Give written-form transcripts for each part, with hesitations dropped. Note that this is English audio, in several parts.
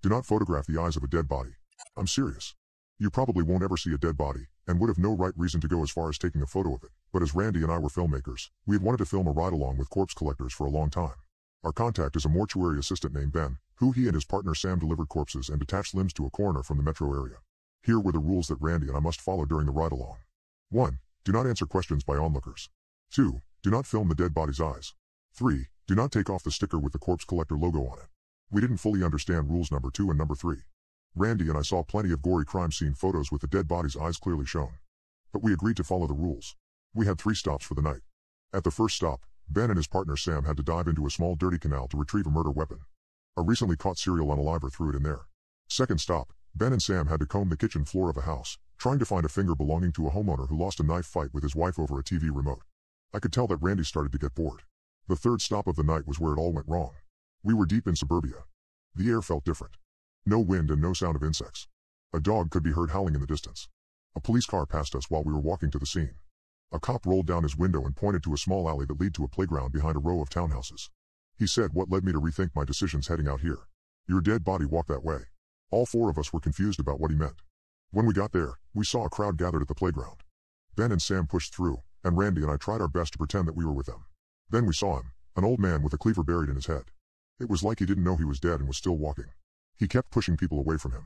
Do not photograph the eyes of a dead body. I'm serious. You probably won't ever see a dead body, and would have no right reason to go as far as taking a photo of it, but as Randy and I were filmmakers, we had wanted to film a ride-along with corpse collectors for a long time. Our contact is a mortuary assistant named Ben, who he and his partner Sam delivered corpses and detached limbs to a coroner from the metro area. Here were the rules that Randy and I must follow during the ride-along. 1. Do not answer questions by onlookers. 2. Do not film the dead body's eyes. 3. Do not take off the sticker with the corpse collector logo on it. We didn't fully understand rules number 2 and number 3. Randy and I saw plenty of gory crime scene photos with the dead body's eyes clearly shown. But we agreed to follow the rules. We had 3 stops for the night. At the first stop, Ben and his partner Sam had to dive into a small dirty canal to retrieve a murder weapon. A recently caught serial unaliver threw it in there. Second stop, Ben and Sam had to comb the kitchen floor of a house, trying to find a finger belonging to a homeowner who lost a knife fight with his wife over a TV remote. I could tell that Randy started to get bored. The third stop of the night was where it all went wrong. We were deep in suburbia. The air felt different. No wind and no sound of insects. A dog could be heard howling in the distance. A police car passed us while we were walking to the scene. A cop rolled down his window and pointed to a small alley that led to a playground behind a row of townhouses. He said what led me to rethink my decisions heading out here. Your dead body walked that way. All 4 of us were confused about what he meant. When we got there, we saw a crowd gathered at the playground. Ben and Sam pushed through, and Randy and I tried our best to pretend that we were with them. Then we saw him, an old man with a cleaver buried in his head. It was like he didn't know he was dead and was still walking. He kept pushing people away from him.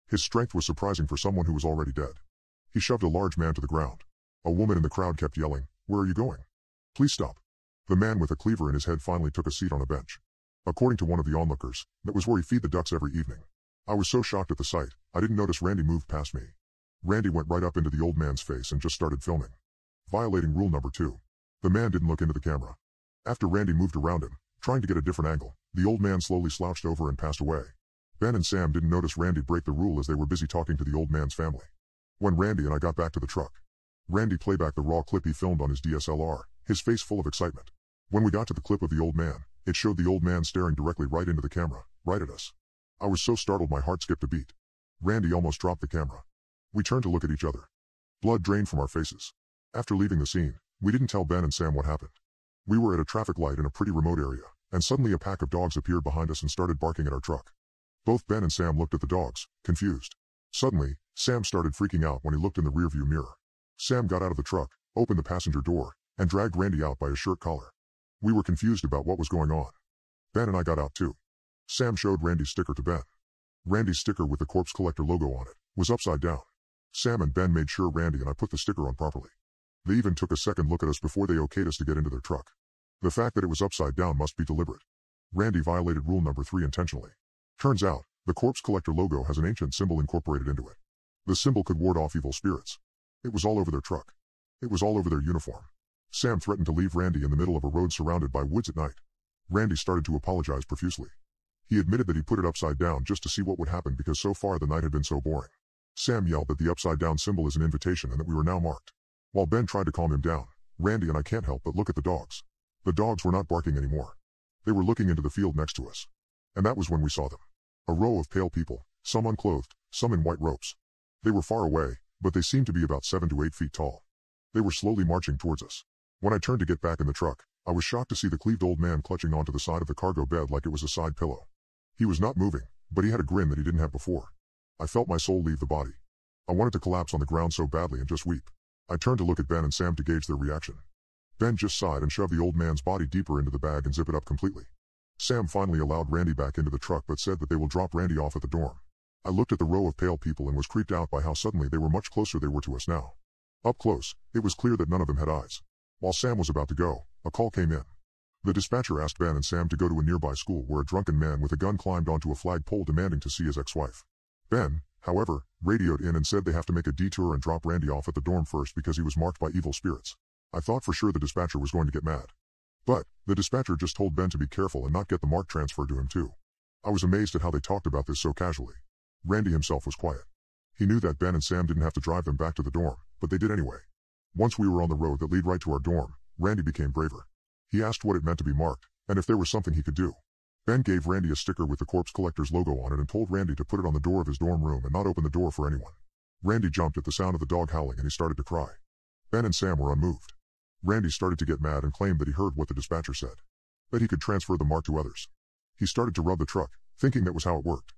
His strength was surprising for someone who was already dead. He shoved a large man to the ground. A woman in the crowd kept yelling, "Where are you going? Please stop." The man with a cleaver in his head finally took a seat on a bench. According to one of the onlookers, that was where he feed the ducks every evening. I was so shocked at the sight, I didn't notice Randy moved past me. Randy went right up into the old man's face and just started filming. Violating rule number 2. The man didn't look into the camera. After Randy moved around him, trying to get a different angle, the old man slowly slouched over and passed away. Ben and Sam didn't notice Randy break the rule as they were busy talking to the old man's family. When Randy and I got back to the truck, Randy played back the raw clip he filmed on his DSLR, his face full of excitement. When we got to the clip of the old man, it showed the old man staring directly right into the camera, right at us. I was so startled my heart skipped a beat. Randy almost dropped the camera. We turned to look at each other. Blood drained from our faces. After leaving the scene, we didn't tell Ben and Sam what happened. We were at a traffic light in a pretty remote area, and suddenly a pack of dogs appeared behind us and started barking at our truck. Both Ben and Sam looked at the dogs, confused. Suddenly, Sam started freaking out when he looked in the rearview mirror. Sam got out of the truck, opened the passenger door, and dragged Randy out by his shirt collar. We were confused about what was going on. Ben and I got out too. Sam showed Randy's sticker to Ben. Randy's sticker with the corpse collector logo on it was upside down. Sam and Ben made sure Randy and I put the sticker on properly. They even took a second look at us before they okayed us to get into their truck. The fact that it was upside down must be deliberate. Randy violated rule number 3 intentionally. Turns out, the corpse collector logo has an ancient symbol incorporated into it. The symbol could ward off evil spirits. It was all over their truck. It was all over their uniform. Sam threatened to leave Randy in the middle of a road surrounded by woods at night. Randy started to apologize profusely. He admitted that he put it upside down just to see what would happen because so far the night had been so boring. Sam yelled that the upside down symbol is an invitation and that we were now marked. While Ben tried to calm him down, Randy and I can't help but look at the dogs. The dogs were not barking anymore. They were looking into the field next to us. And that was when we saw them. A row of pale people, some unclothed, some in white ropes. They were far away, but they seemed to be about 7 to 8 feet tall. They were slowly marching towards us. When I turned to get back in the truck, I was shocked to see the cleaved old man clutching onto the side of the cargo bed like it was a side pillow. He was not moving, but he had a grin that he didn't have before. I felt my soul leave the body. I wanted to collapse on the ground so badly and just weep. I turned to look at Ben and Sam to gauge their reaction. Ben just sighed and shoved the old man's body deeper into the bag and zipped it up completely. Sam finally allowed Randy back into the truck but said that they will drop Randy off at the dorm. I looked at the row of pale people and was creeped out by how suddenly they were much closer they were to us now. Up close, it was clear that none of them had eyes. While Sam was about to go, a call came in. The dispatcher asked Ben and Sam to go to a nearby school where a drunken man with a gun climbed onto a flagpole demanding to see his ex-wife. Ben, however, radioed in and said they have to make a detour and drop Randy off at the dorm first because he was marked by evil spirits. I thought for sure the dispatcher was going to get mad. But, the dispatcher just told Ben to be careful and not get the mark transferred to him too. I was amazed at how they talked about this so casually. Randy himself was quiet. He knew that Ben and Sam didn't have to drive them back to the dorm, but they did anyway. Once we were on the road that led right to our dorm, Randy became braver. He asked what it meant to be marked, and if there was something he could do. Ben gave Randy a sticker with the corpse collector's logo on it and told Randy to put it on the door of his dorm room and not open the door for anyone. Randy jumped at the sound of the dog howling and he started to cry. Ben and Sam were unmoved. Randy started to get mad and claimed that he heard what the dispatcher said. That he could transfer the mark to others. He started to rub the truck, thinking that was how it worked.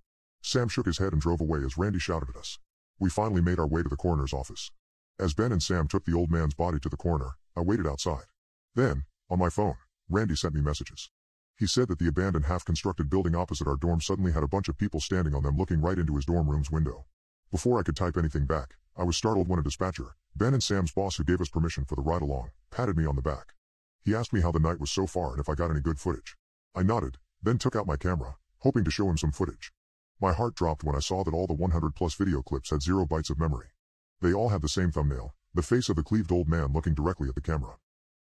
Sam shook his head and drove away as Randy shouted at us. We finally made our way to the coroner's office. As Ben and Sam took the old man's body to the coroner, I waited outside. Then, on my phone, Randy sent me messages. He said that the abandoned half-constructed building opposite our dorm suddenly had a bunch of people standing on them looking right into his dorm room's window. Before I could type anything back, I was startled when a dispatcher, Ben and Sam's boss who gave us permission for the ride-along, patted me on the back. He asked me how the night was so far and if I got any good footage. I nodded, then took out my camera, hoping to show him some footage. My heart dropped when I saw that all the 100-plus video clips had 0 bytes of memory. They all had the same thumbnail, the face of the cleaved old man looking directly at the camera.